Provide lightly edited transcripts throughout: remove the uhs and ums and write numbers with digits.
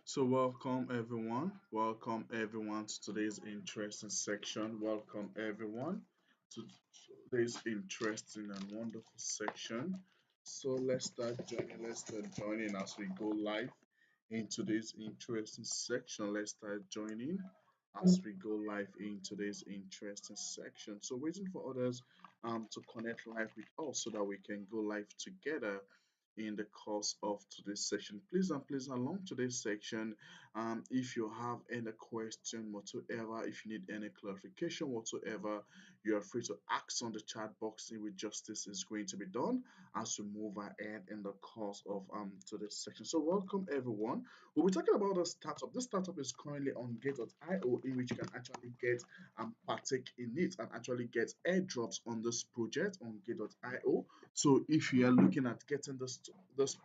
So welcome everyone. Welcome everyone to today's interesting section. Welcome everyone to today's interesting and wonderful section. So let's start joining as we go live in today's interesting section. Let's start joining as we go live in today's interesting section. So waiting for others to connect live with us so that we can go live together in the course of today's section. Please along today's section, if you have any question whatsoever, if you need any clarification whatsoever, you are free to ask on the chat box in which justice is going to be done as we move ahead in the course of today's section. So welcome everyone. We'll be talking about a startup. This startup is currently on Gate.io, in which you can actually get partake in it and actually get airdrops on this project on Gate.io. So if you are looking at getting this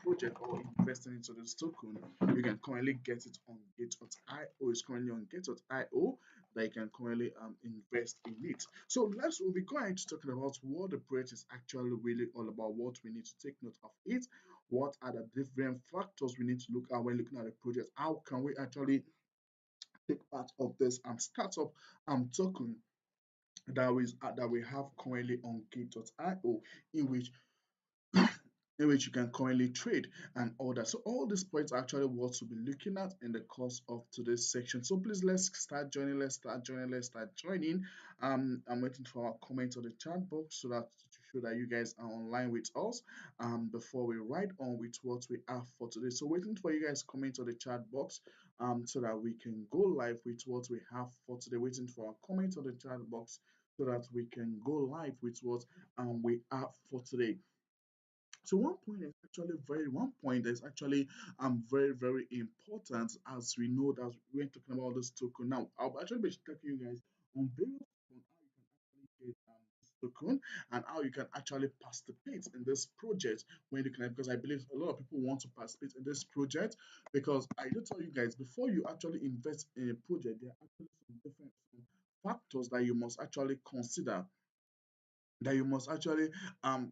project or investing into this token, you can currently get it on Gate.io. It's currently on Gate.io that you can currently invest in it. So we'll be going to talking about what the project is actually really all about, what we need to take note of it, what are the different factors we need to look at when looking at the project, how can we actually take part of this startup token that we have currently on Gate.io, in which you can currently trade and all that. So all these points are actually what we'll be looking at in the course of today's section. So please let's start joining. Let's start joining. I'm waiting for our comment on the chat box so that to show that you guys are online with us. Before we ride on with what we have for today. So waiting for you guys comment on the chat box so that we can go live with what we have for today. Waiting for our comment on the chat box so that we can go live with what we have for today. So one point is actually very important, as we know that we're talking about this token now. I'll actually be taking you guys on various on how you can actually get this token and how you can actually participate in this project when you can, because I believe a lot of people want to participate in this project. Because I do tell you guys, before you actually invest in a project, there are actually some different factors that you must actually consider, that you must actually um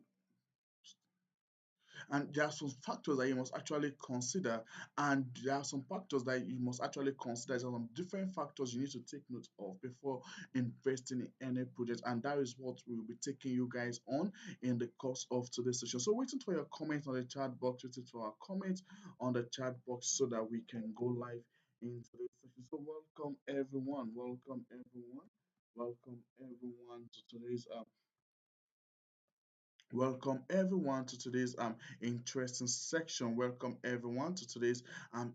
and there are some factors that you must actually consider, and there are some factors that you must actually consider. There are some different factors you need to take note of before investing in any project, and that is what we will be taking you guys on in the course of today's session. So waiting for your comments on the chat box, waiting for our comments on the chat box so that we can go live in today's session. So welcome everyone to today's welcome everyone to today's interesting section. Welcome everyone to today's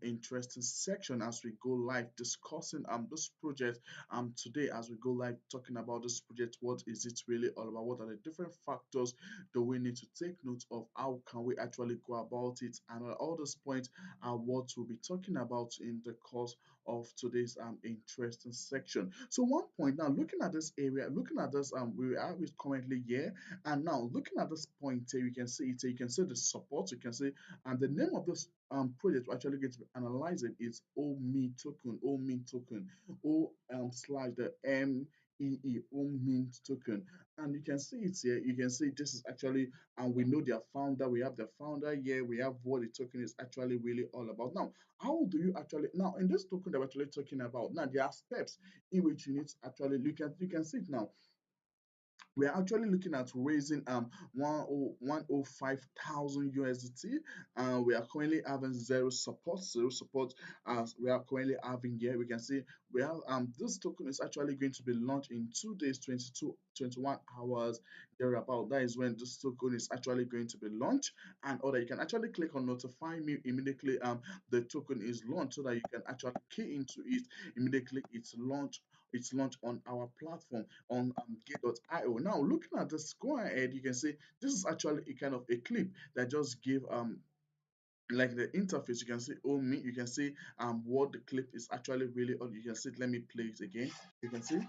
interesting section as we go live discussing this project today, as we go live talking about this project. What is it really all about? What are the different factors that we need to take note of? How can we actually go about it? And all those points are what we'll be talking about in the course of today's interesting section. So one point now, looking at this area, looking at this we are with currently here, and now looking at this point here, you can see it. You can see the support. You can see, and the name of this project we're actually going to be analyzing is O-Mee token. O-Mee token. O slash the O-Mee token. And you can see it here. You can see this is actually, and we know their founder. We have the founder here. We have what the token is actually really all about. Now, how do you actually, now in this token that we're actually talking about, now there are steps in which you need to actually look at. You can see it now. We are actually looking at raising 105,000 USDT. We are currently having zero support as we are currently having here. We can see we have this token is actually going to be launched in 2 days, 21 hours thereabout. That is when this token is actually going to be launched. And other, you can actually click on notify me immediately the token is launched, so that you can actually key into it immediately it's launched on our platform on Gate.io. Now, looking at this, go ahead, you can see this is actually a kind of a clip that just give like the interface. You can see O-Mee, you can see what the clip is actually really on. You can see, let me play it again. You can see.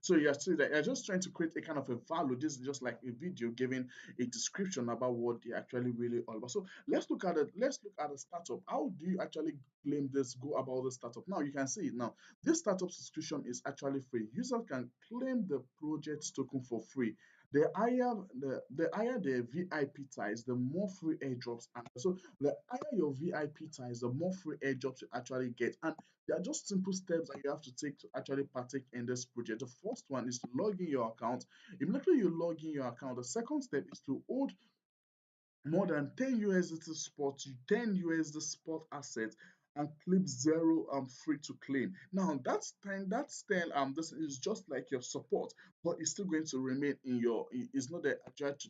So you're still there. You're just trying to create a kind of a value. This is just like a video giving a description about what they actually really all about. So let's look at it. Let's look at the startup. How do you actually claim this? Go about the startup. Now you can see it now. This startup subscription is actually free. Users can claim the project token for free. the higher the VIP ties, the more free airdrops. And so the higher your VIP ties, the more free airdrops you actually get. And there are just simple steps that you have to take to actually partake in this project. The first one is to log in your account. Immediately you log in your account, the second step is to hold more than 10 USDT spot, 10 USD spot assets and clip zero free to claim. Now that's 10 this is just like your support, but it's still going to remain in your it's not that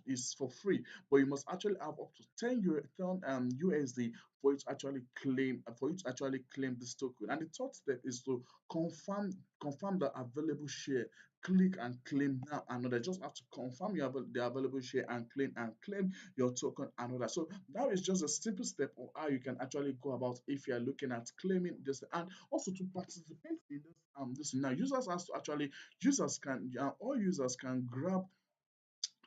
it's for free, but you must actually have up to 10 USD for you to actually claim this token. And the third step is to confirm the available share. Click and claim now another. Just have to confirm the available share and claim your token and all that. So that is just a simple step of how you can actually go about if you are looking at claiming this. And also to participate in this now, all users can grab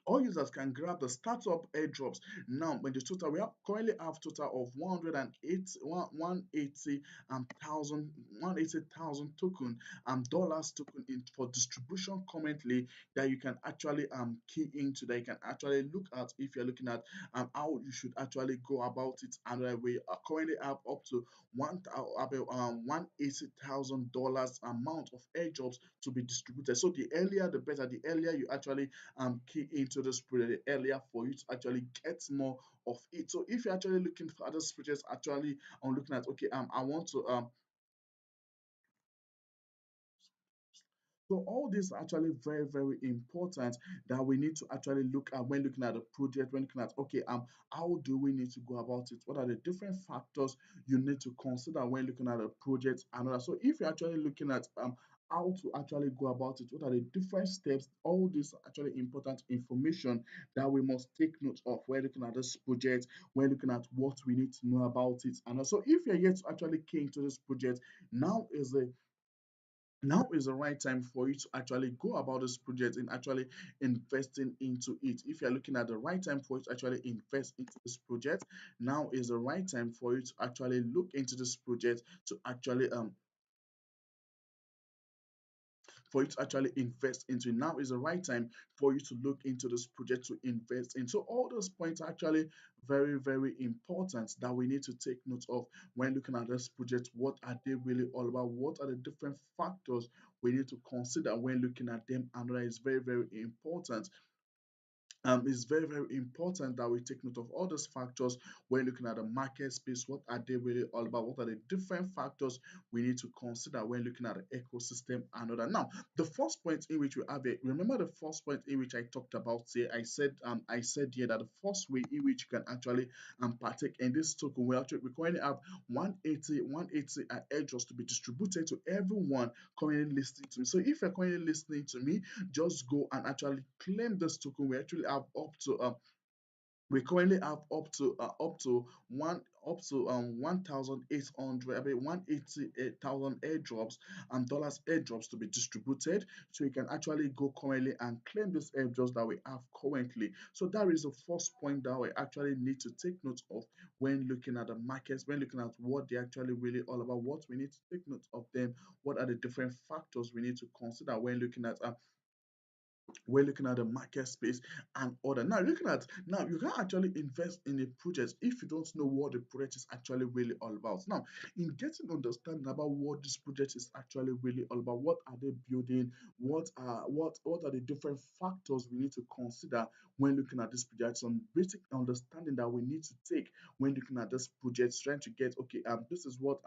all users can grab the startup airdrops now. When the total we have currently have total of 180,000 token dollars token in for distribution currently that you can actually key into, that you can actually look at if you're looking at how you should actually go about it. And we currently have up to $180,000 amount of airdrops to be distributed. So the earlier the better. The earlier you actually key into this project, the earlier for you to actually get more of it. So if you're actually looking for other projects, actually I'm looking at, okay, I want to so all these are actually very, very important that we need to actually look at when looking at a project, when looking at, okay, how do we need to go about it? What are the different factors you need to consider when looking at a project and other? So if you're actually looking at how to actually go about it, what are the different steps? All these are actually important information that we must take note of when looking at this project, when looking at what we need to know about it. And also if you're yet to actually key into this project, now is the now is the right time for you to actually go about this project and actually investing into it. If you're looking at the right time for you to actually invest into this project, now is the right time for you to actually look into this project to actually for you to actually invest into. Now is the right time for you to look into this project to invest in. So all those points are actually very, very important that we need to take note of when looking at this project. What are they really all about? What are the different factors we need to consider when looking at them? And that is very, very important. It's very, very important that we take note of all those factors when looking at the market space. What are they really all about? What are the different factors we need to consider when looking at the ecosystem and other? Now, the first point in which we have it, remember the first point in which I talked about here. I said here that the first way in which you can actually partake in this token, we currently have 180 airdrops to be distributed to everyone currently listening to me. So if you're currently listening to me, just go and actually claim this token. We currently have up to 1,800, I mean 188,000 airdrops and dollars airdrops to be distributed. So you can actually go currently and claim these airdrops that we have currently. So that is the first point that we actually need to take note of when looking at the markets, when looking at what they're actually really all about, what we need to take note of them, what are the different factors we need to consider when looking at we're looking at the market space and other. Now you can actually invest in a project if you don't know what the project is actually really all about. Now, in getting understanding about what this project is actually really all about, what are they building, what are the different factors we need to consider when looking at this project, some basic understanding that we need to take when looking at this project, trying to get, okay, this is what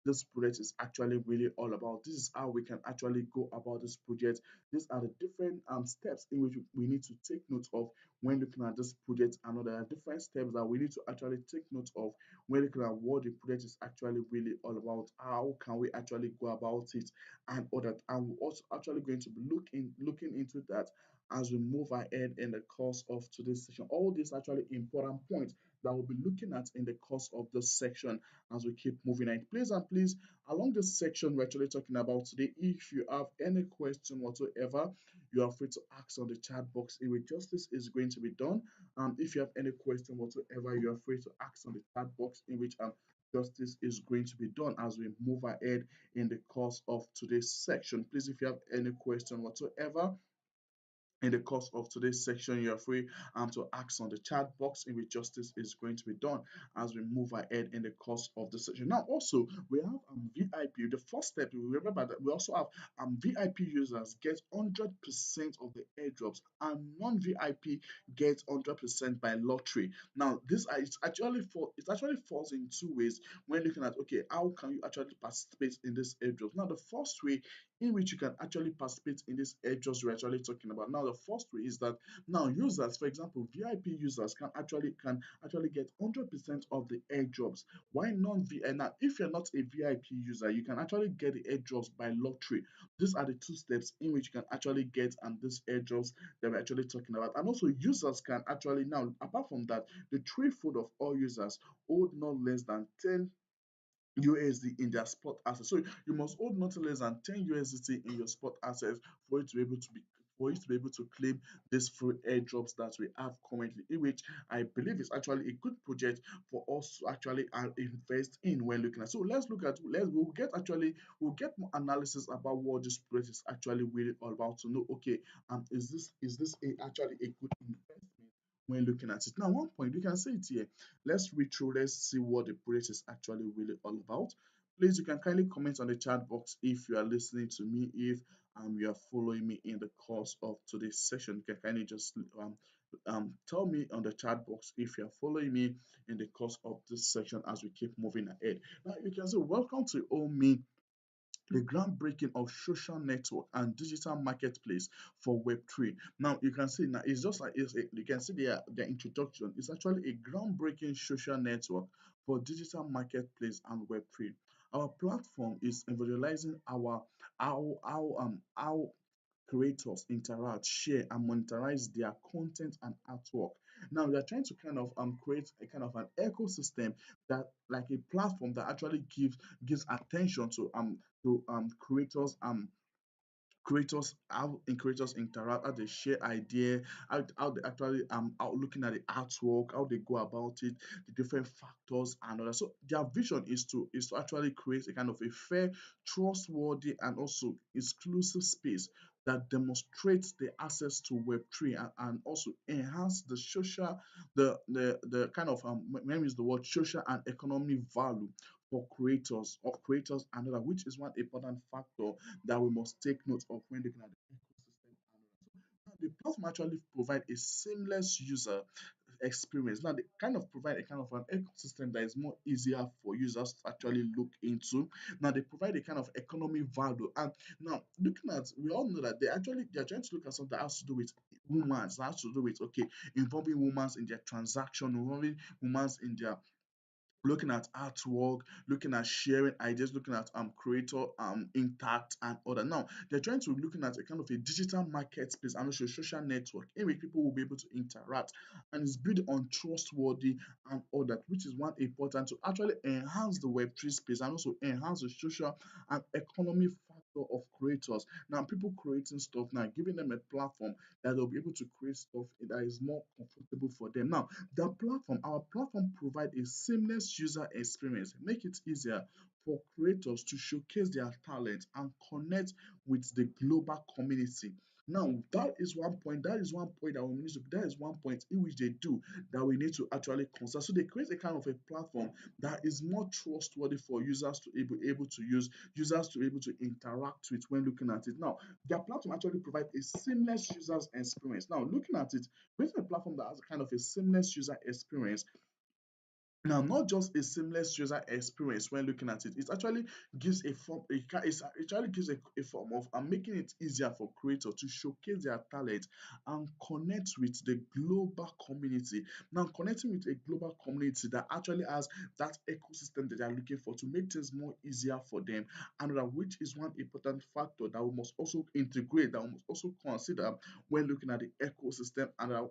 this project is actually really all about. This is how we can actually go about this project. These are the different steps in which we need to take note of when looking at this project, and there are different steps that we need to actually take note of when looking at what the project is actually really all about. How can we actually go about it and all that? And we're also actually going to be looking into that as we move ahead in the course of today's session. All these actually important points that we'll be looking at in the course of this section as we keep moving ahead. Please and please, along this section we're actually talking about today, if you have any question whatsoever, you are free to ask on the chat box in which justice is going to be done. If you have any question whatsoever, you are free to ask on the chat box in which justice is going to be done as we move ahead in the course of today's section. Please, if you have any question whatsoever, in the course of today's section. You are free to ask on the chat box in which justice is going to be done as we move ahead in the course of the session. Now, also, we have VIP. The first step, we remember that we also have VIP users get 100% of the airdrops, and non-VIP get 100% by lottery. Now, this it actually falls in two ways when looking at, okay, how can you actually participate in this airdrops? Now, the first way in which you can actually participate in this edges we're actually talking about. Now, the first way is that now users, for example, VIP users can actually get 100% of the airdrops. Why non-V? And now, if you're not a VIP user, you can actually get the airdrops by lottery. These are the two steps in which you can actually get and these airdrops that we're actually talking about. And also, users can actually now, apart from that, the threshold of all users hold not less than 10 USD in their spot assets. So you must hold not less than 10 USDT in your spot assets for you to be able to be for you to be able to claim these free airdrops that we have currently, in which I believe is actually a good project for us to actually invest in when looking at. So let's look at we'll get more analysis about what this project is actually really all about to know, okay, actually a good investment when looking at it. Now, one point we can say it here. Let's read through, let's see what the project is actually really all about. Please, you can kindly comment on the chat box if you are listening to me, if you are following me in the course of today's session. You can kindly just tell me on the chat box if you are following me in the course of this section as we keep moving ahead. Now, you can say, welcome to O-Mee, the groundbreaking of social network and digital marketplace for Web3. Now you can see now it's just like you can see their introduction. It's actually a groundbreaking social network for digital marketplace and Web3. Our platform is evangelizing how creators interact, share, and monetize their content and artwork. Now we are trying to kind of create a kind of an ecosystem that like a platform that actually gives attention to creators interact, how they share idea, how they actually out looking at the artwork, how they go about it, the different factors and all that. So their vision is to actually create a kind of a fair, trustworthy, and also exclusive space that demonstrates the access to Web3, and also enhance the social, the kind of let me use the word social and economic value for creators and other, which is one important factor that we must take note of when looking at the ecosystem and all that. So now the platform actually provide a seamless user experience. Now they kind of provide a kind of an ecosystem that is more easier for users to actually look into. Now they provide a kind of economic value. And now looking at, we all know that they're trying to look at something that has to do with women, that has to do with, okay, involving women in their transaction, involving women in their looking at artwork, looking at sharing ideas, looking at creator impact and other. Now they're trying to looking at a kind of a digital market space and also social network in which people will be able to interact, and it's built on trustworthy and all that, which is one important to actually enhance the Web3 space and also enhance the social and economic factor of creators. Now people creating stuff now, giving them a platform that they'll be able to create stuff that is more comfortable for them. Now our platform provide a seamless user experience, make it easier for creators to showcase their talent and connect with the global community. Now, that is one point. That is one point that we need to. That is one point in which they do that we need to actually consider. So they create a kind of a platform that is more trustworthy for users to able to use, users to be able to interact with when looking at it. Now, their platform actually provide a seamless users experience. Now, looking at it, creating a platform that has a kind of a seamless user experience. Now, not just a seamless user experience when looking at it, it actually gives a form, it actually gives a form of making it easier for creators to showcase their talent and connect with the global community. Now, connecting with a global community that actually has that ecosystem that they are looking for to make things more easier for them, and that which is one important factor that we must also integrate, that we must also consider when looking at the ecosystem, and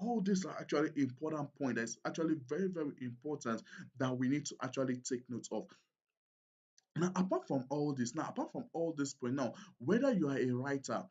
all these are actually important points. That's actually very, very important that we need to actually take note of. apart from all this point now, whether you are a writer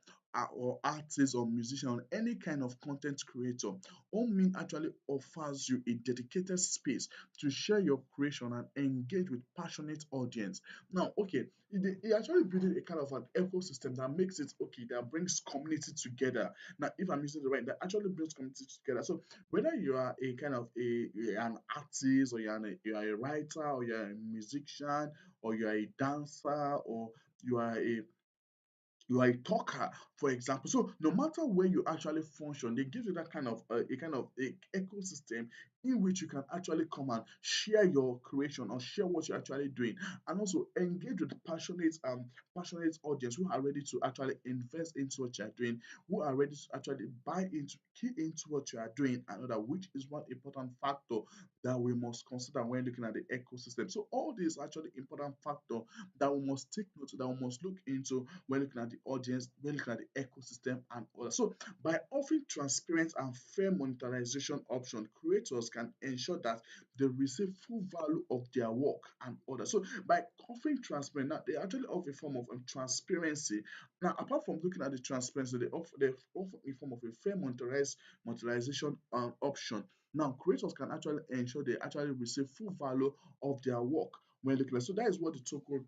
or artist or musician or any kind of content creator, Omin actually offers you a dedicated space to share your creation and engage with passionate audience. Now, okay, it actually building a kind of an ecosystem that makes it okay, that brings community together. Now, if I'm using the right, that actually brings community together. So whether you are a kind of an artist or you are a writer or you're a musician or you are a dancer or you are a talker, for example. So no matter where you actually function, they give you that kind of a kind of a ecosystem in which you can actually come and share your creation or share what you're actually doing, and also engage with passionate audience who are ready to actually invest into what you're doing, who are ready to actually buy into key into what you are doing, and other, which is one important factor that we must consider when looking at the ecosystem. So all these actually important factor that we must take note, that we must look into when looking at the audience, when looking at the ecosystem and all. So by offering transparent and fair monetization option, creators can ensure that they receive full value of their work and order. So by offering transparent, now they actually offer a form of transparency. Now, apart from looking at the transparency, they offer a form of a fair monetization option. Now, creators can actually ensure they actually receive full value of their work when looking at. So that is what the token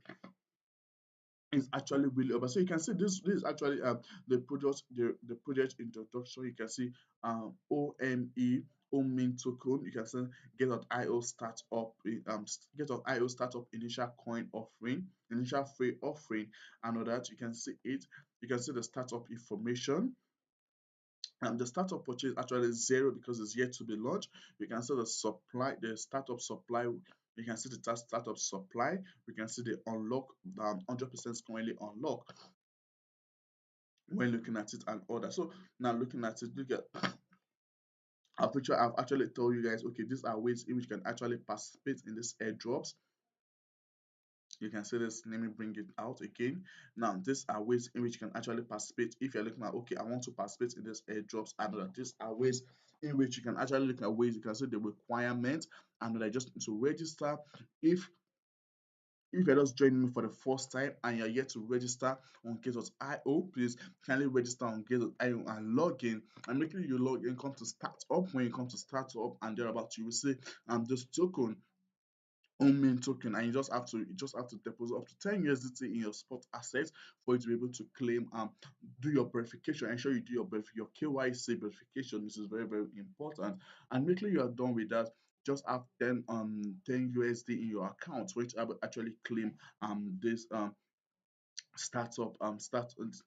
is actually really over. So you can see this is actually the project introduction. You can see OME Omin token. You can see get.io startup get.io startup initial coin offering, initial free offering, and all that. You can see it. You can see the startup information. The startup purchase actually zero because it's yet to be launched. You can see the supply, the startup supply. You can see the startup supply. We can see the unlock. 100% is currently unlocked when looking at it and order. So now looking at it, look at I've actually told you guys, okay, these are ways in which you can actually participate in these airdrops. You can see this. Let me bring it out again. Now, these are ways in which you can actually participate. If you're looking at, okay, I want to participate in this airdrops, and these are ways in which you can actually look at ways you can see the requirement, and I just need to register. If you're just joining me for the first time and you're yet to register on Gate.io, please kindly register on Gate.io and log in. And make sure you log in, come to start up. When you come to start up and thereabout, you will see this token own main token, and you just have to deposit up to 10 USDT in your spot assets for you to be able to claim do your verification. Ensure you do your KYC verification. This is very, very important. And make sure you are done with that. Just have 10 USD in your account for you to actually claim this startup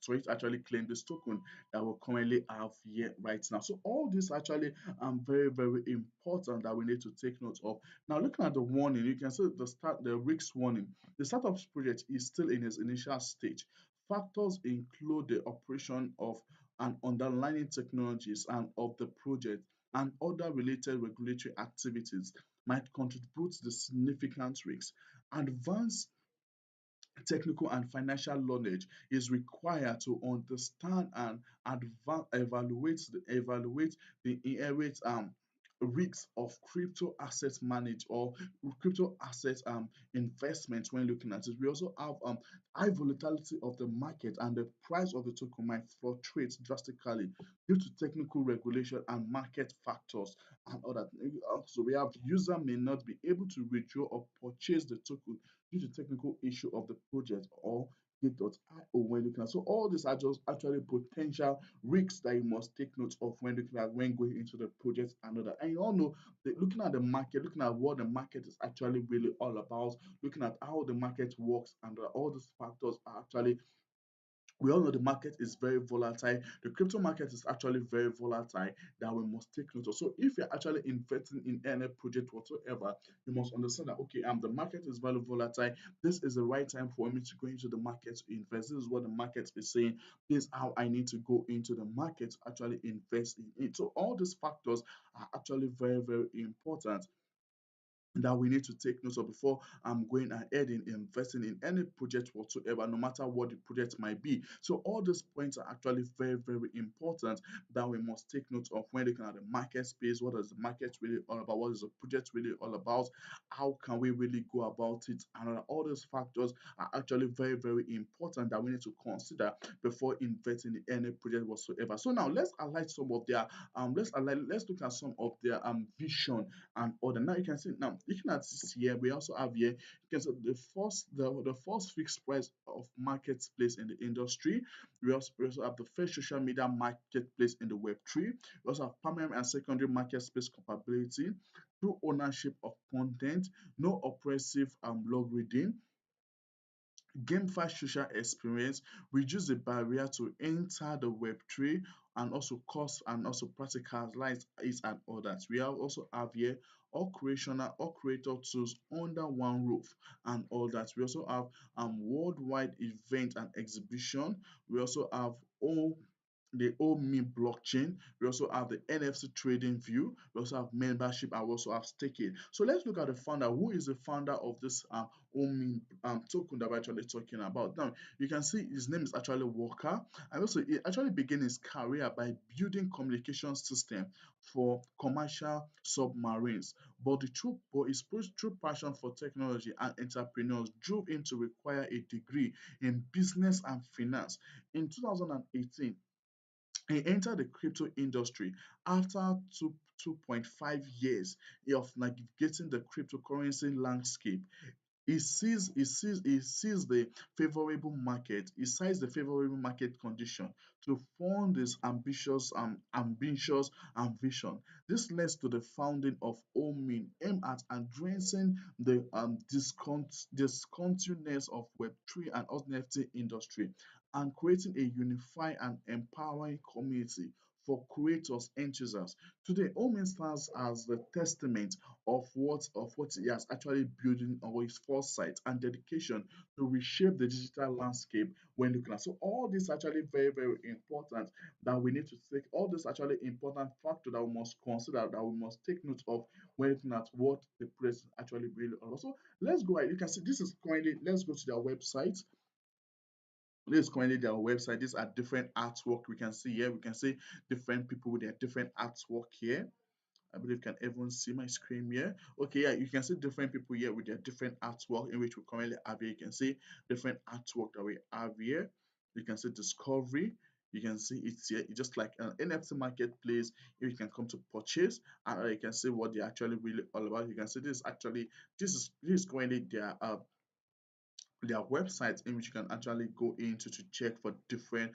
so it actually claim this token that we currently have here right now. So all this actually very, very important that we need to take note of. Now looking at the warning, you can see the risk warning. The startup project is still in its initial stage. Factors include the operation of and underlying technologies and of the project, and other related regulatory activities might contribute to the significant risks. Advanced technical and financial knowledge is required to understand and evaluate the inherent risks of crypto assets managed or crypto assets investment when looking at it. We also have high volatility of the market, and the price of the token might fluctuate drastically due to technical regulation and market factors and other. So we have user may not be able to withdraw or purchase the token due to technical issue of the project or Git.io when looking at. So all these are just actually potential risks that you must take note of when looking at when going into the project and other. And you all know that looking at the market, looking at what the market is actually really all about, looking at how the market works, and all these factors are actually, we all know the market is very volatile. The crypto market is actually very volatile that we must take note of. So if you're actually investing in any project whatsoever, you must understand that okay, the market is very volatile. This is the right time for me to go into the market to invest. This is what the market is saying. This is how I need to go into the market to actually invest in it. So all these factors are actually very, very important that we need to take note of before I'm going ahead in investing in any project whatsoever, no matter what the project might be. So all these points are actually very, very important that we must take note of when looking at the market space. What is the market really all about? What is the project really all about? How can we really go about it? And all those factors are actually very, very important that we need to consider before investing in any project whatsoever. So now let's highlight some of their let's look at some of their vision and order. Now you can see now looking at this here, we also have here you can see the first fixed price of marketplace in the industry. We also have the first social media marketplace in the Web3. We also have primary and secondary market space compatibility, true ownership of content, no oppressive log reading, gamify social experience, reduce the barrier to enter the Web3, and also cost and also practicalize it and others. We have also have here all creator tools under one roof and all that. We also have worldwide event and exhibition. We also have all the O-Mee blockchain. We also have the NFC trading view. We also have membership and we also have staking. So let's look at the founder. Who is the founder of this O-Mee token that we're actually talking about? Now, you can see his name is actually Walker. And also, he actually began his career by building communication system for commercial submarines. But his true passion for technology and entrepreneurs drove him to require a degree in business and finance. In 2018, he entered the crypto industry after 2.5 years of navigating the cryptocurrency landscape. He sees the favorable market. He sees the favorable market condition to fund his ambitious ambition. This led to the founding of O-Mee, aimed at addressing the discontinuous of Web3 and NFT industry and creating a unified and empowering community for creators enthusiasts. Today, O-Mee stands as the testament of what he has actually building on his foresight and dedication to reshape the digital landscape when looking at. So all this actually very, very important that we need to take all this actually important factor that we must consider that we must take note of when looking at what the press actually really are. So let's go ahead. You can see this is currently let's go to their website. This is currently their website. These are different artwork we can see here. We can see different people with their different artwork here. I believe you can everyone see my screen here. Okay, yeah, you can see different people here with their different artwork in which we currently have here. You can see different artwork that we have here. You can see discovery. You can see it's here. It's just like an NFT marketplace. You can come to purchase, and you can see what they're actually really all about. You can see this is currently their websites in which you can actually go into to check for different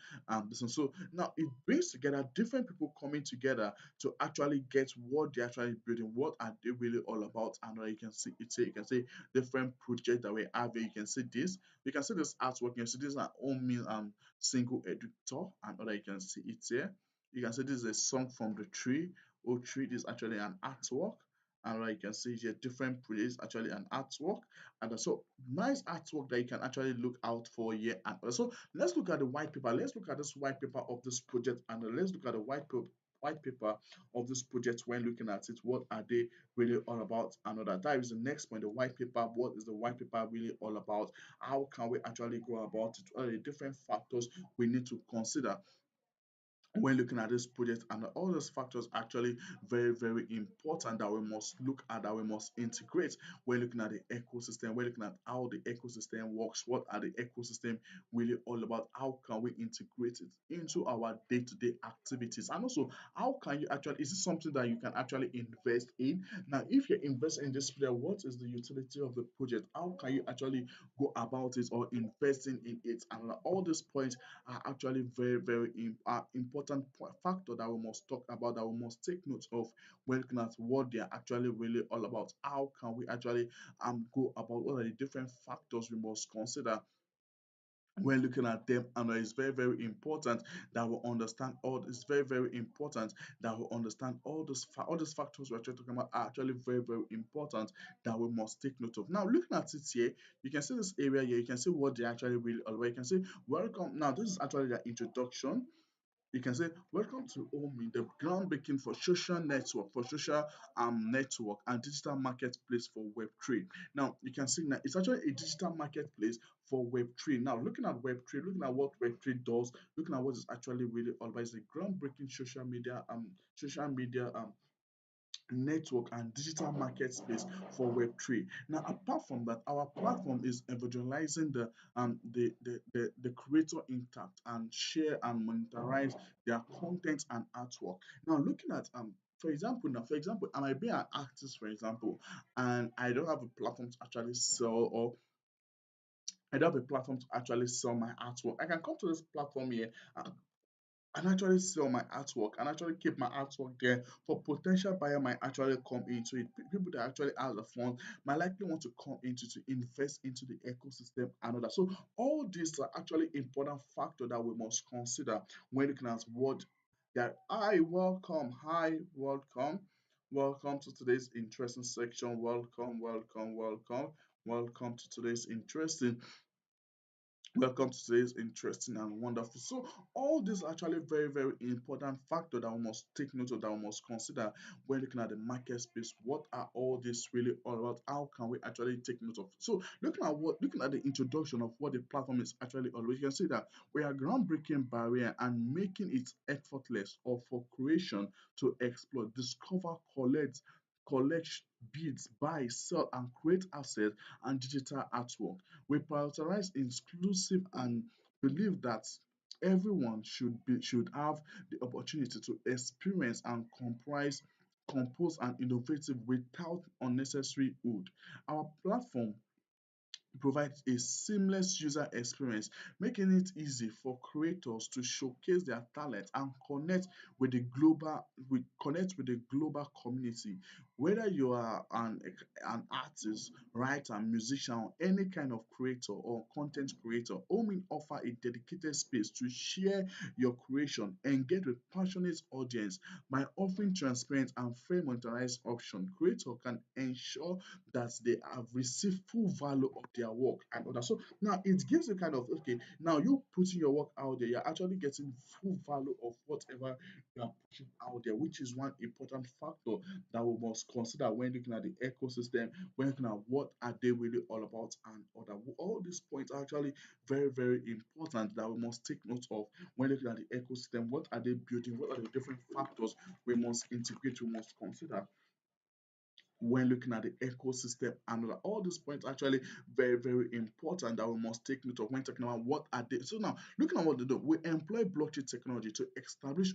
business. So now it brings together different people coming together to actually get what they're actually building, what are they really all about, and you can see it here. You can see different projects that we have here. You can see this artwork, you can see this is an only single editor, and other you can see it here. You can see this is a song from the tree. Oh tree is actually an artwork. And you can see here different projects actually an artwork and so nice artwork that you can actually look out for here. And also, let's look at the white paper. Let's look at this white paper of this project, and let's look at the white paper of this project when looking at it. What are they really all about? Another that is the next point. The white paper. What is the white paper really all about? How can we actually go about it? What are the different factors we need to consider when looking at this project, and all those factors actually very, very important that we must look at, that we must integrate when looking at the ecosystem, when looking at how the ecosystem works, what are the ecosystem really all about, how can we integrate it into our day-to-day activities, and also how can you actually, is it something that you can actually invest in? Now if you're investing in this project, what is the utility of the project? How can you actually go about it or investing in it? And all these points are actually very, very important factor that we must talk about, that we must take note of when looking at what they are actually really all about. How can we actually go about, what are the different factors we must consider when looking at them, and it's very, very important that we understand all it's very, very important that we understand all these factors we're actually talking about are actually very, very important that we must take note of. Now looking at it here, you can see this area here, you can see what they actually really all about. You can see welcome. Now this is actually the introduction. You can say, welcome to O-Mee, the groundbreaking for social network, for social network and digital marketplace for Web3. Now, you can see that it's actually a digital marketplace for Web3. Now, looking at Web3, looking at what Web3 does, looking at what it's actually really all about, it's a groundbreaking social media network and digital market space for Web3. Now, apart from that, our platform is evangelizing the creator impact and share and monetize their content and artwork. Now, looking at for example, I might be an artist, for example, and I don't have a platform to actually sell, or I don't have a platform to actually sell my artwork. I can come to this platform here and actually sell my artwork and actually keep my artwork there for potential buyer might actually come into it. People that actually have the fund might likely want to come into to invest into the ecosystem and all that. So all these are actually important factor that we must consider when looking at what that welcome to today's interesting section. Welcome to today's interesting Welcome to today's interesting and wonderful. So, all these are actually very, very important factor that we must take note of, that we must consider when looking at the market space. What are all this really all about? How can we actually take note of? So, looking at the introduction of what the platform is actually all about, you can see that we are groundbreaking barrier and making it effortless or for creation to explore, discover, collect bids, buy, sell, and create assets and digital artwork. We prioritize inclusive and believe that everyone should have the opportunity to experience and compose and innovative without unnecessary wood. Our platform provides a seamless user experience, making it easy for creators to showcase their talent and connect with the global community. Whether you are an artist, writer, musician, or any kind of creator or content creator, Omin offer a dedicated space to share your creation, engage with passionate audience by offering transparent and fair monetized option. Creator can ensure that they have received full value of their work and others. So now it gives you kind of okay, now you putting your work out there, you're actually getting full value of whatever you are pushing out there, which is one important factor that we must consider when looking at the ecosystem, when looking at what are they really all about and other. All these points are actually very, very important that we must take note of when looking at the ecosystem. What are they building? What are the different factors we must integrate, we must consider when looking at the ecosystem and all these points are actually very, very important that we must take note of when talking about what are they. So now looking at what they do, we employ blockchain technology to establish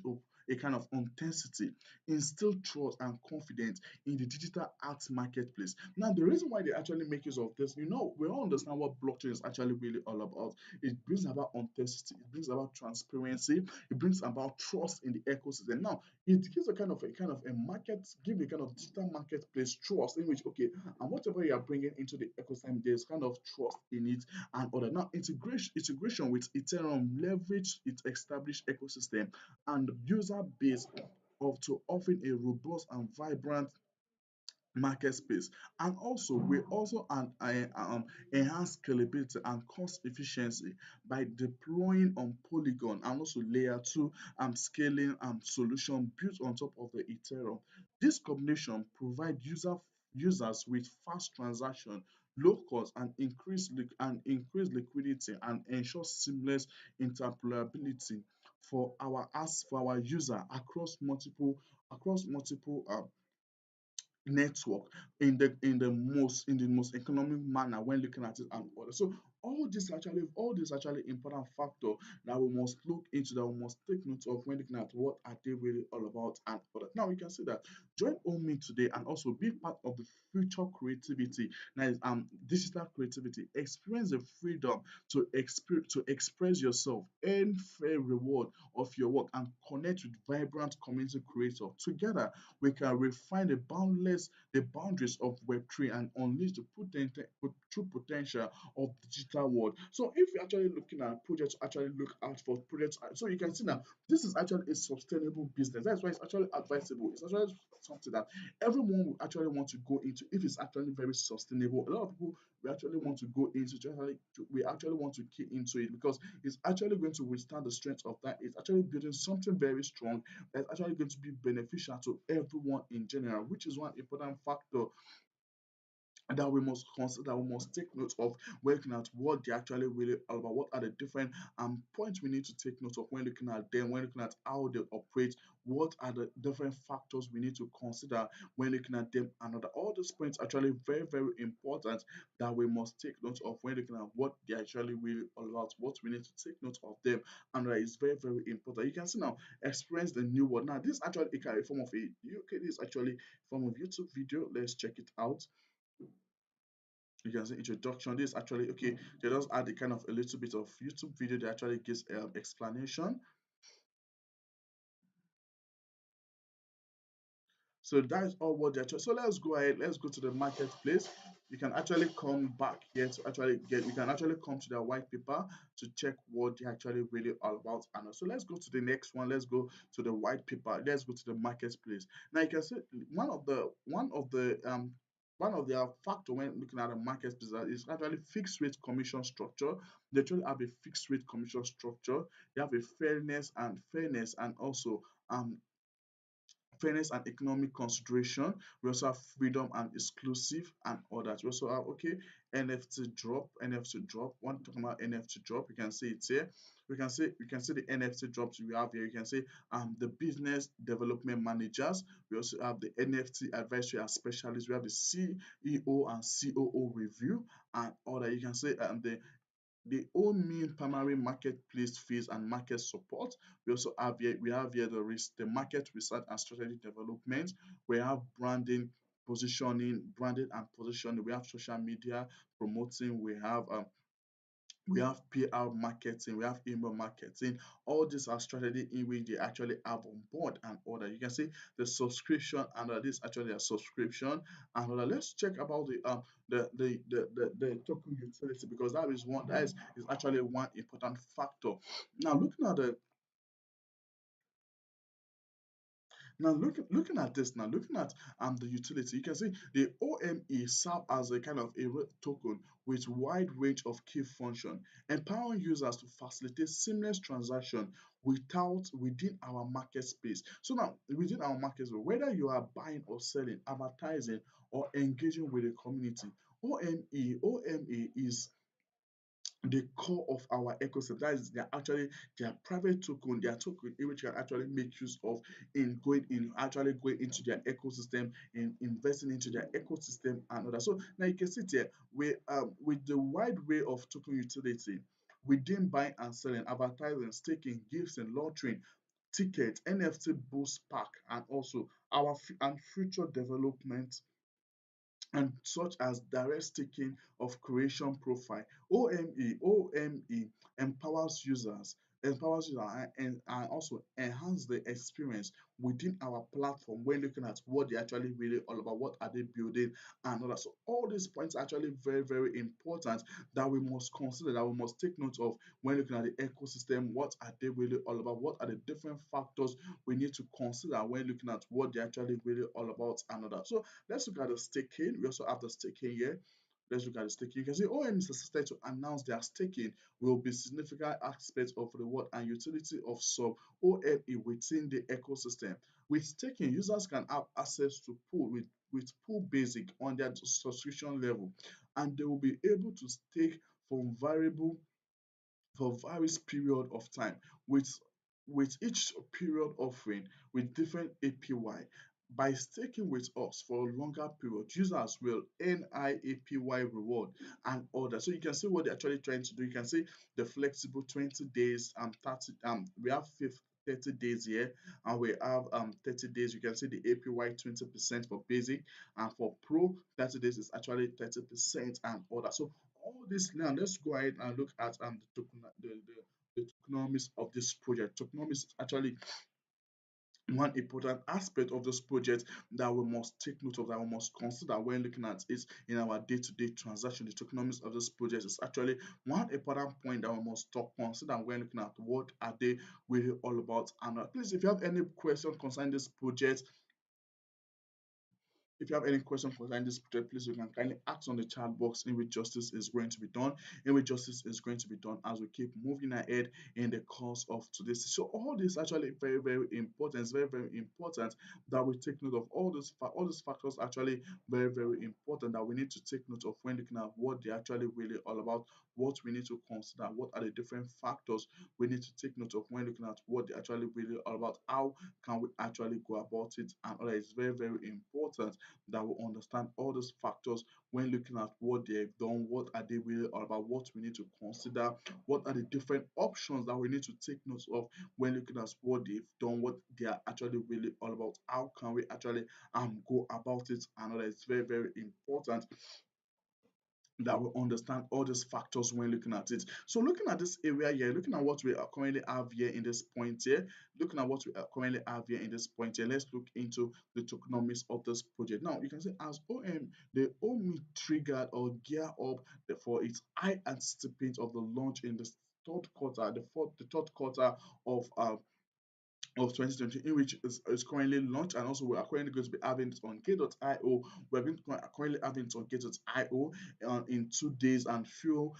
a kind of authenticity, instill trust and confidence in the digital arts marketplace. Now the reason why they actually make use of this, we all understand what blockchain is actually really all about. It brings about authenticity, it brings about transparency, it brings about trust in the ecosystem. Now it gives a market, give a kind of digital marketplace trust in which okay, and whatever you are bringing into the ecosystem, there's kind of trust in it and other. Now integration with Ethereum leverage its established ecosystem and user base of to offering a robust and vibrant market space. And also we also enhance scalability and cost efficiency by deploying on Polygon and also layer 2 scaling solution built on top of the Ethereum. This combination provide users with fast transaction, low cost and increase liquidity and ensure seamless interoperability for our user across multiple network in the most economic manner when looking at it and other. So all these actually important factor that we must look into, that we must take note of when looking at what are they really all about and other. Now we can see that join Omi today and also be part of the future creativity, that is digital creativity. Experience the freedom to express yourself, earn fair reward of your work and connect with vibrant community creator. Together we can refine the boundaries of Web3 and unleash the true potential of afterward. So if you're actually looking at projects, actually look out for projects. So you can see now this is actually a sustainable business. That's why it's actually advisable. It's actually something that everyone will actually want to go into if it's actually very sustainable. A lot of people we actually want to go into we actually want to key into it because it's actually going to withstand the strength of that. It's actually building something very strong that's actually going to be beneficial to everyone in general, which is one important factor that we must consider, we must take note of when looking at what they actually really are about, what are the different points we need to take note of when looking at them, when looking at how they operate, what are the different factors we need to consider when looking at them, and other. All those points are actually very, very important that we must take note of when looking at what they actually really all about, what we need to take note of them, and that is very, very important. You can see now, experience the new world. Now, this actually a kind of form of a okay, this is actually a form of YouTube video. Let's check it out. You can see introduction. This is actually okay. They just add a kind of a little bit of YouTube video that actually gives explanation. So that's all what they're. So let's go ahead. Let's go to the marketplace. You can actually come back here to actually get. You can actually come to the white paper to check what they actually really all about. And so let's go to the next one. Let's go to the white paper. Let's go to the marketplace. Now you can see one of the factor when looking at the marketplace is actually fixed rate commission structure. They actually have a fixed rate commission structure. They have a fairness and also fairness and economic consideration. We also have freedom and exclusive and others. We also have okay NFT drop, NFT drop. When talking about NFT drop, you can see it here. We can see the NFT drops we have here. You can see the business development managers. We also have the NFT advisory and specialists. We have the CEO and COO review and other. You can see the O-Mee primary marketplace fees and market support. We have here the market research and strategy development. We have branding and positioning. We have social media promoting. We have PR marketing, we have email marketing. All these are strategy in which they actually have on board and order. You can see the subscription and this is actually a subscription and order. Let's check about the token utility because that is actually one important factor. Now looking at this now, looking at the utility, you can see the O-Mee serve as a kind of a token with wide range of key function, empowering users to facilitate seamless transaction within our market space. So now within our market space, whether you are buying or selling, advertising or engaging with the community, O-Mee is the core of our ecosystem. That is, they're actually their private token, their token in which you can actually make use of in going into their ecosystem, in investing into their ecosystem and other. So now you can see here with the wide way of token utility within buying and selling, advertising, staking, gifts and launching, tickets, NFT boost pack, and also and future development and such as direct staking of creation profile. O-M-E empowers users and also enhance the experience within our platform when looking at what they actually really all about, what are they building and all that. So all these points are actually very, very important that we must consider, that we must take note of when looking at the ecosystem. What are they really all about? What are the different factors we need to consider when looking at what they actually really all about and all that. So let's look at the staking. We also have the staking here. Let's look at the staking. You can see OM is assisted to announce their staking will be significant aspects of the reward and utility of sub OME within the ecosystem. With staking, users can have access to pool with pool basic on their subscription level, and they will be able to stake from variable for various period of time with each period offering with different APY. By staking with us for a longer period, users will earn high APY reward and order. So you can see what they're actually trying to do. You can see the flexible 20 days and 30 we have 30 days here and we have 30 days. You can see the APY 20% for basic and for pro 30 days is actually 30% and order. So all this now, let's go ahead and look at the tokenomics of this project. Tokenomics actually one important aspect of this project that we must take note of, that we must consider when looking at it in our day-to-day transaction, the tokenomics of this project is actually one important point that we must talk consider when looking at what are they really all about. And please, if you have any question concerning this project, if you have any question concerning this project, please you can kindly ask on the chat box in which justice is going to be done, in which justice is going to be done as we keep moving ahead in the course of today's. So all this actually very, very important. It's very, very important that we take note of all these factors actually very, very important that we need to take note of when looking at what they're actually really all about, what we need to consider, what are the different factors we need to take note of when looking at what they're actually really all about, how can we actually go about it, and all that is very, very important that will understand all those factors when looking at what they've done, what are they really all about, what we need to consider, what are the different options that we need to take note of when looking at what they've done, what they are actually really all about, how can we actually go about it, and all that is very, very important that we understand all these factors when looking at it. So looking at this area here, looking at what we are currently have here in this point here, looking at what we are currently have here in this point here, let's look into the tokenomics of this project. Now you can see as the O-Mee triggered or gear up for its high anticipate of the launch in the third quarter of 2020, in which is currently launched, and also we are currently going to be having it on K.io. We're going to currently having it on K.io in 2 days and few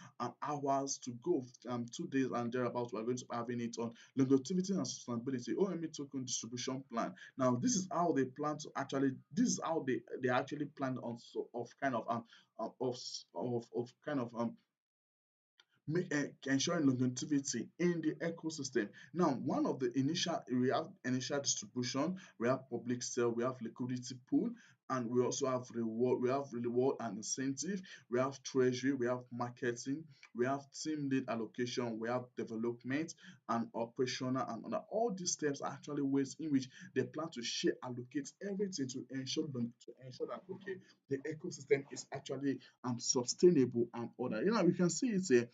hours to go. 2 days and thereabouts, we're going to be having it on longevity and sustainability O-Mee token distribution plan. Now, this is how they plan to actually. This is how they actually plan on so of kind of kind of ensuring longevity in the ecosystem. Now, one of the initial we have initial distribution, we have public sale, we have liquidity pool, and we also have reward. We have reward and incentive. We have treasury. We have marketing. We have team lead allocation. We have development and operational and other. All these steps are actually ways in which they plan to share allocate everything to ensure that okay the ecosystem is actually sustainable and other. We can see it here,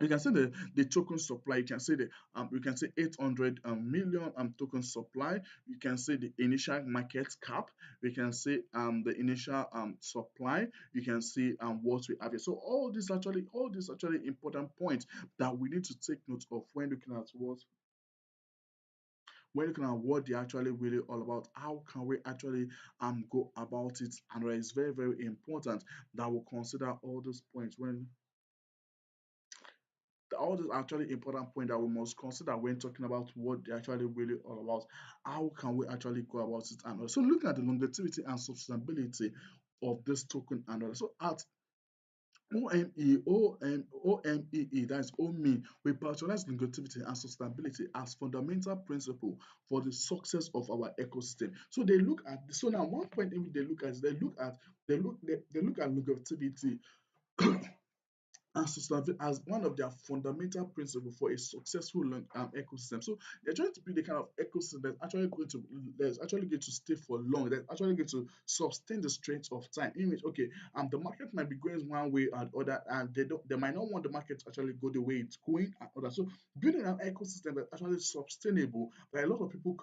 you can see the token supply. You can see the you can see 800 million token supply. You can see the initial market cap. We can see the initial supply. You can see what we have here. So all these actually important points that we need to take note of when looking at what they're actually really all about. How can we actually go about it? And it's very, very important that we consider all those points when all these actually important point that we must consider when talking about what they're actually really all about. How can we actually go about it? And also looking at the longevity and sustainability of this token and all. So at OMEE, that is O-Mee, we patronize longevity and sustainability as fundamental principle for the success of our ecosystem. So they look at so now one point in which they look at is they look at longevity and sustainability as one of their fundamental principles for a successful ecosystem. So they're trying to build a kind of ecosystem that's actually going to stay for long, that's actually going to sustain the strength of time. In which okay, the market might be going one way and other, and they might not want the market to actually go the way it's going and other. So building an ecosystem that's actually sustainable that a lot of people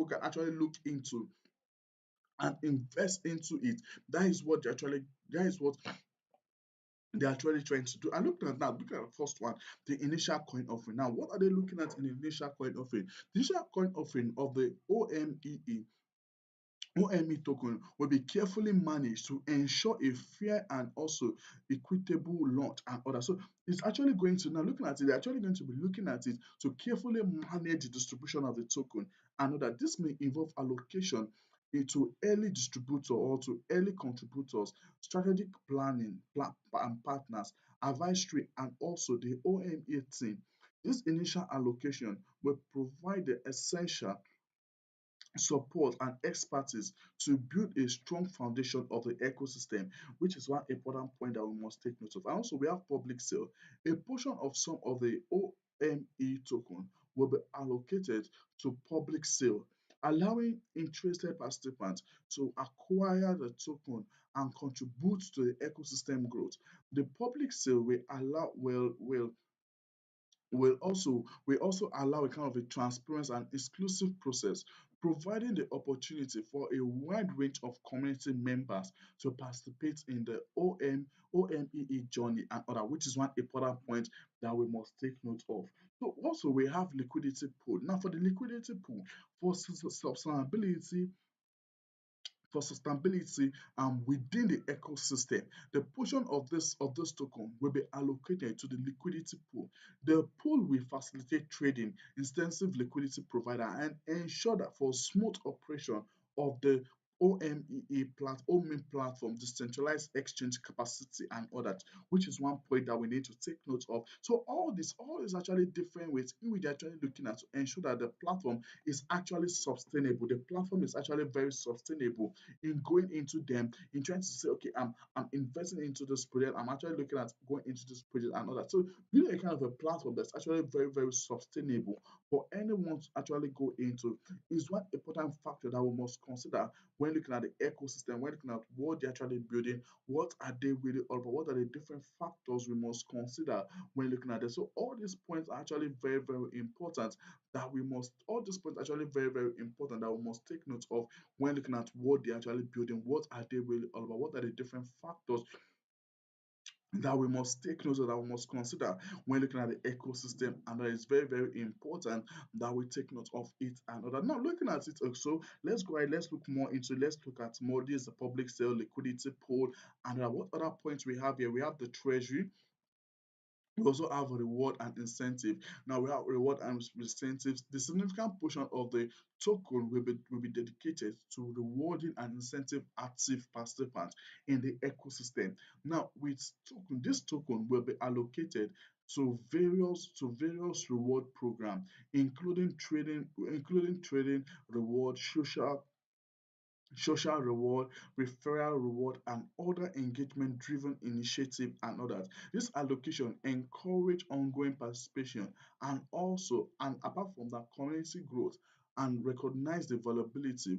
can actually look into and invest into it. That is what they're actually trying to do. And looking at that, look at the first one, the initial coin offering. Now, what are they looking at in the initial coin offering? The initial coin offering of the OME token will be carefully managed to ensure a fair and also equitable launch and order. So it's actually going to now looking at it, they're actually going to be looking at it to carefully manage the distribution of the token and that this may involve allocation into early distributor or to early contributors, strategic planning and partners, advisory, and also the OMA team. This initial allocation will provide the essential support and expertise to build a strong foundation of the ecosystem, which is one important point that we must take note of. And also, we have public sale. A portion of some of the OME token will be allocated to public sale, allowing interested participants to acquire the token and contribute to the ecosystem growth. The public sale will we also allow a kind of a transparent and exclusive process, providing the opportunity for a wide range of community members to participate in the OMEE journey and other, which is one important point that we must take note of. So also we have liquidity pool. Now for the liquidity pool, for sustainability within the ecosystem. The portion of this token will be allocated to the liquidity pool. The pool will facilitate trading, extensive liquidity provider, and ensure that for smooth operation of the OME platform, decentralized exchange capacity, and others, which is one point that we need to take note of. So all is actually different ways in which they're actually looking at to ensure that the platform is actually sustainable. The platform is actually very sustainable in going into them, in trying to say, okay, I'm investing into this project, I'm actually looking at going into this project and all that. So building a kind of a platform that's actually very, very sustainable for anyone to actually go into is one important factor that we must consider when looking at the ecosystem, when looking at what they're actually building, what are they really all about, what are the different factors we must consider when looking at this. So all these points are actually very, very important all these points are actually very, very important that we must take note of when looking at what they're actually building, what are they really all about, what are the different factors that we must take note of, that we must consider when looking at the ecosystem, and that is very, very important that we take note of it and other. Now, looking at it also, let's go ahead, let's look at more. This is the public sale liquidity pool, and what other points we have here? We have the treasury, we also have reward and incentive. Now we have reward and incentives. The significant portion of the token will be dedicated to rewarding and incentive active participants in the ecosystem. Now, with token, this token will be allocated to various reward programs, including trading reward, social reward, referral reward, and other engagement driven initiative and others. This allocation encourage ongoing participation and also, and apart from that, community growth, and recognize the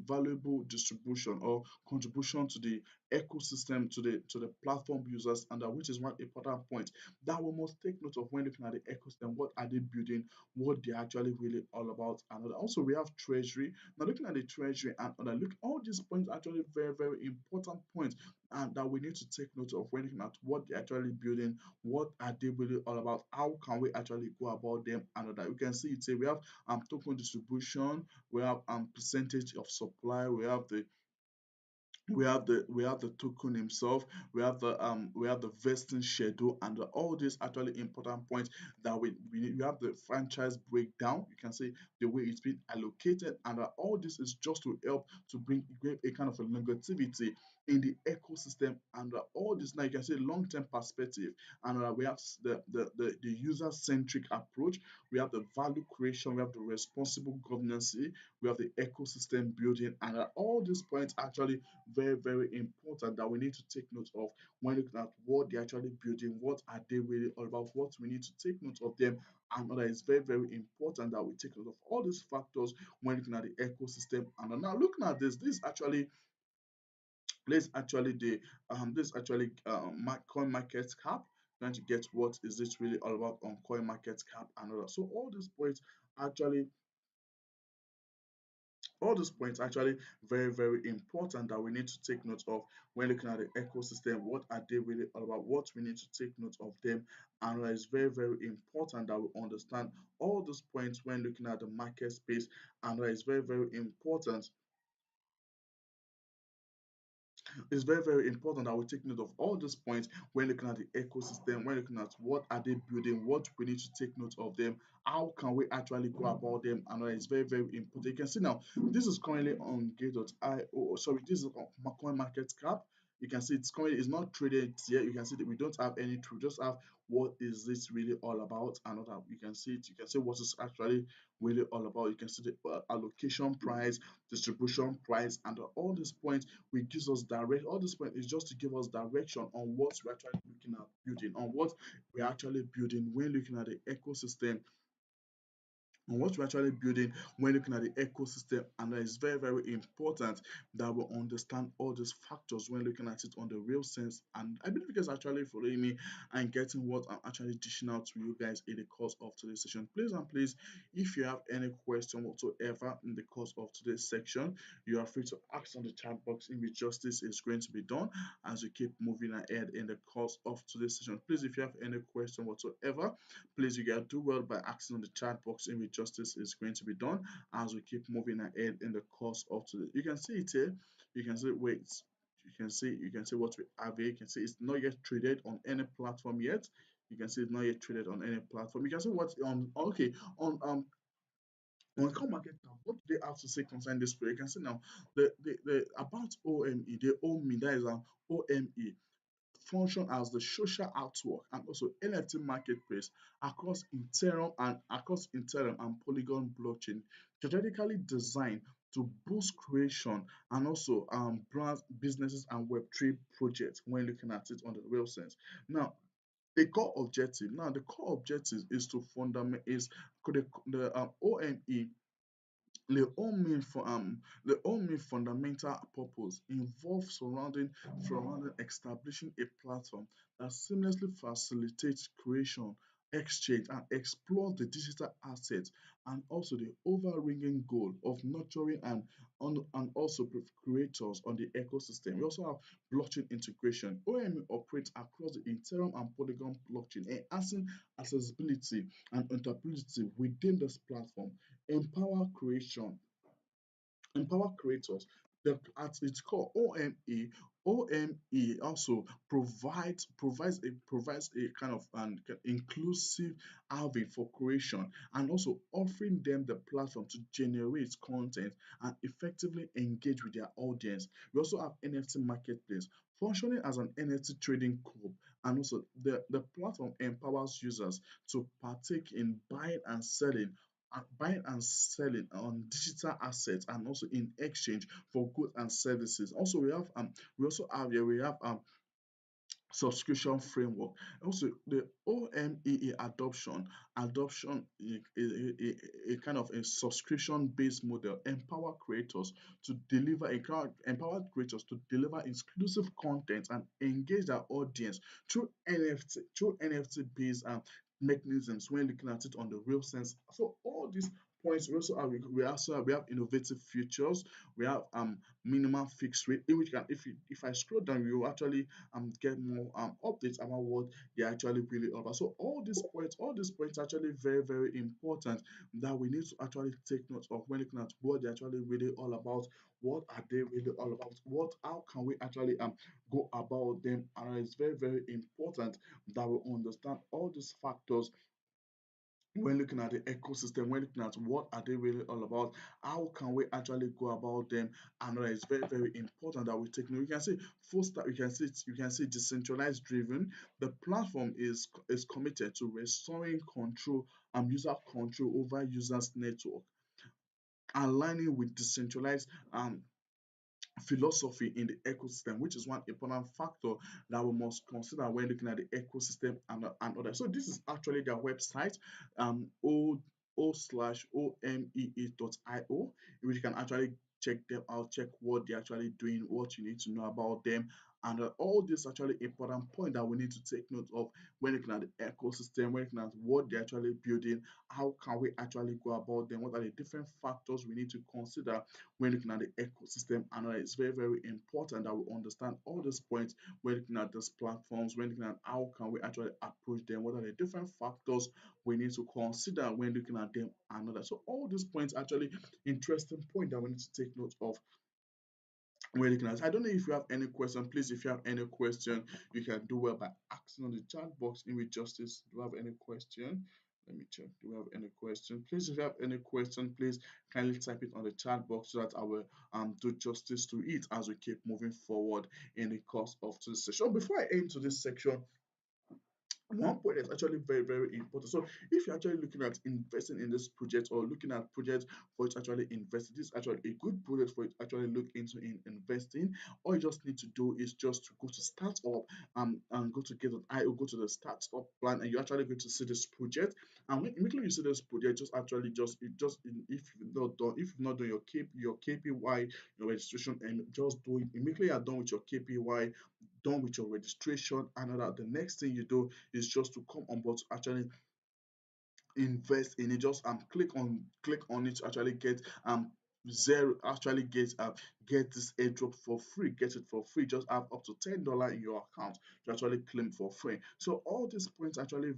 valuable distribution or contribution to the ecosystem, to the platform users, and that, which is one important point that we must take note of when looking at the ecosystem. What are they building? What they're actually really all about? And also we have treasury. Now, looking at the treasury and other, look, all these points are actually very, very important points, and that we need to take note of when looking at what they're actually building, what are they really all about, how can we actually go about them, and other. You can see it here. We have token distribution, we have percentage of supply, we have the token himself, we have the vesting schedule, and all these actually important points that we have the franchise breakdown. You can see the way it's been allocated, and all this is just to help to bring a kind of a longevity in the ecosystem, and all this. Now you can see long-term perspective, and we have the user-centric approach, we have the value creation, we have the responsible governance, we have the ecosystem building, and all these points actually very, very important that we need to take note of when looking at what they're actually building, what are they really all about, what we need to take note of them, and that is very, very important that we take note of all these factors when looking at the ecosystem. And now looking at this actually this actually the this actually coin market cap, trying to get what is this really all about on coin market cap and all that. So actually all these points actually very, very important that we need to take note of when looking at the ecosystem. What are they really all about, what we need to take note of them, and it's very, very important that we understand all those points when looking at the market space, and it's very, very important. It's very, very important that we take note of all these points when looking at the ecosystem, when looking at what are they building, what we need to take note of them, how can we actually go about them, and it's very, very important. You can see now, this is currently on gate.io. Sorry, this is on coin market cap. You can see it's not traded yet. You can see that we don't have any true, just have what is this really all about, and what you can see it. You can see what is actually really all about. You can see the allocation price, distribution price, and all these points will gives us direct. All this point is just to give us direction on what we're actually looking at building, on what we're actually building when looking at the ecosystem and what we're actually building when looking at the ecosystem. And it's very, very important that we understand all these factors when looking at it on the real sense. And I believe you guys are actually following me and getting what I'm actually dishing out to you guys in the course of today's session. Please and please, if you have any question whatsoever in the course of today's section, you are free to ask on the chat box in which justice is going to be done as we keep moving ahead in the course of today's session. Please, if you have any question whatsoever, please, you can do well by asking on the chat box in which justice is going to be done as we keep moving ahead in the course of today. You can see it here. You can see wait. You can see what we have here. You can see it's not yet traded on any platform yet. You can see it's not yet traded on any platform. You can see what's on okay on coin market now. What do they have to say concerning this play? You can see now the about O-Mee, the O-Mee, that is O-Mee function as the social artwork and also NFT marketplace across Ethereum and Polygon blockchain, strategically designed to boost creation and also brands, businesses, and Web3 projects when looking at it on the real sense. Now, the core objective is to fundament is the O-Mee the only for the only fundamental purpose involves surrounding establishing a platform that seamlessly facilitates creation, exchange, and explore the digital assets, and also the overriding goal of nurturing and also creators on the ecosystem. We also have blockchain integration. OME operates across the Ethereum and Polygon blockchain, enhancing accessibility and interoperability within this platform empower creation empower creators. At its core, OME also provides a kind of an inclusive avenue for creation and also offering them the platform to generate content and effectively engage with their audience. We also have NFT marketplace functioning as an NFT trading club, and also the platform empowers users to partake in buying and selling on digital assets and also in exchange for goods and services. Also, we have subscription framework. Also, the OMEE adoption a kind of a subscription based model empower creators to deliver exclusive content and engage their audience through NFT based mechanisms when looking at it on the real sense. So all these points we also have innovative features. We have minimum fixed rate in which can if I scroll down you will actually get more updates about what they're actually really all about. So all these points are actually very, very important that we need to actually take note of when looking at what they're actually really all about. What are they really all about? How can we actually go about them? And it's very, very important that we understand all these factors when looking at the ecosystem, when looking at what are they really all about, how can we actually go about them, and it's very, very important that we take note. You can see full stack, you can see decentralized driven. The platform is committed to restoring control and user control over users' network, aligning with decentralized philosophy in the ecosystem, which is one important factor that we must consider when looking at the ecosystem and others. So this is actually their website, o/omee.io, which you can actually check them out, check what they're actually doing, what you need to know about them, and all these actually important point that we need to take note of when looking at the ecosystem, when looking at what they're actually building, how can we actually go about them, what are the different factors we need to consider when looking at the ecosystem. And it's very, very important that we understand all these points when looking at these platforms, when looking at how can we actually approach them, what are the different factors we need to consider when looking at them and others. So all these points actually interesting point that we need to take note of when looking at. I don't know if you have any question. Please, if you have any question, you can do well by asking on the chat box in with justice. Do you have any question? Let me check. Do we have any question? Please, if you have any question, please kindly type it on the chat box so that I will do justice to it as we keep moving forward in the course of this session. Before I end to this section, one point that's actually very, very important. So if you're actually looking at investing in this project or looking at projects for it to actually invest, this is actually a good project for it to actually look into in investing. All you just need to do is just to go to start up and go to get an IO, go to the start up plan, and you're actually going to see this project. And when immediately you see this project, just actually if you've not done your KPY, your registration, and just do it immediately you're done with your KPY, done with your registration, and that the next thing you do is just to come on board to actually invest in it. Just click on it to actually get zero actually get this airdrop for free. Get it for free. Just have up to $10 in your account to actually claim for free. So all these points actually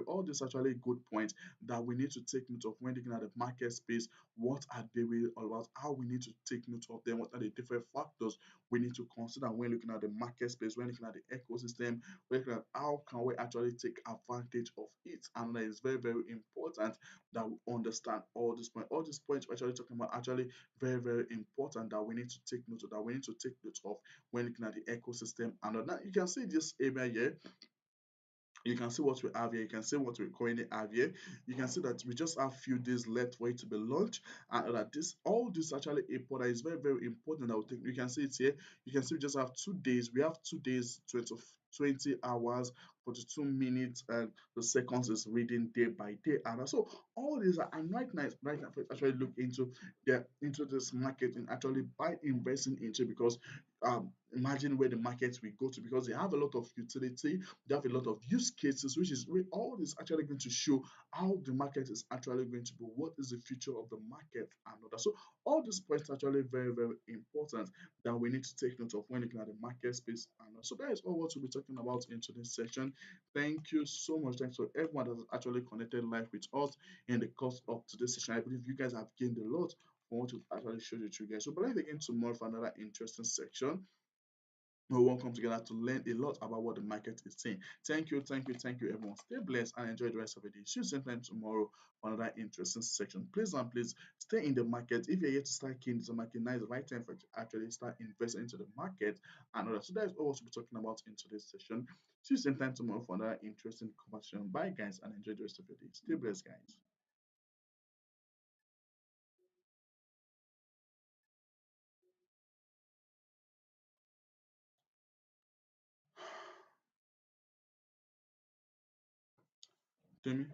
all these actually good points that we need to take note of when looking at the market space. What are they really all about? How we need to take note of them? What are the different factors we need to consider when looking at the market space, when looking at the ecosystem, when looking at how can we actually take advantage of it? And that is very, very important that we understand all these points. All these points we're actually talking about actually very, very important that we need to take note of, that we need to take note of when looking at the ecosystem. And now you can see this area here, you can see what we have here. You can see what we currently have here. You can see that we just have few days left for it to be launched, and that this all this actually important is very, very important. That we take. You can see it here. You can see we just have 2 days. We have 2 days, 20 hours, 42 minutes, and the seconds is reading day by day. And so all these are, and right now actually look into into this market and actually by investing into, because imagine where the market will go to, because they have a lot of utility, they have a lot of use cases, which is all this actually going to show how the market is actually going to be, what is the future of the market and all that. So all these points are actually very, very important that we need to take note of when looking at the market space. And so that is all what we'll be talking about in today's session. Thank you so much. Thanks for everyone that has actually connected live with us in the course of today's session. I believe you guys have gained a lot from what we've actually showed you to you guys. So, but let's again tomorrow for another interesting section. We will come together to learn a lot about what the market is saying. Thank you, everyone. Stay blessed and enjoy the rest of the day. See you same time tomorrow for another interesting section. Please and please stay in the market. If you're yet to start keying into the market, now is the right time for you to actually start investing into the market and all that. So that is all we'll be talking about in today's session. See you same time tomorrow for another interesting conversation. Bye, guys, and enjoy the rest of your day. Stay blessed, guys. Timmy.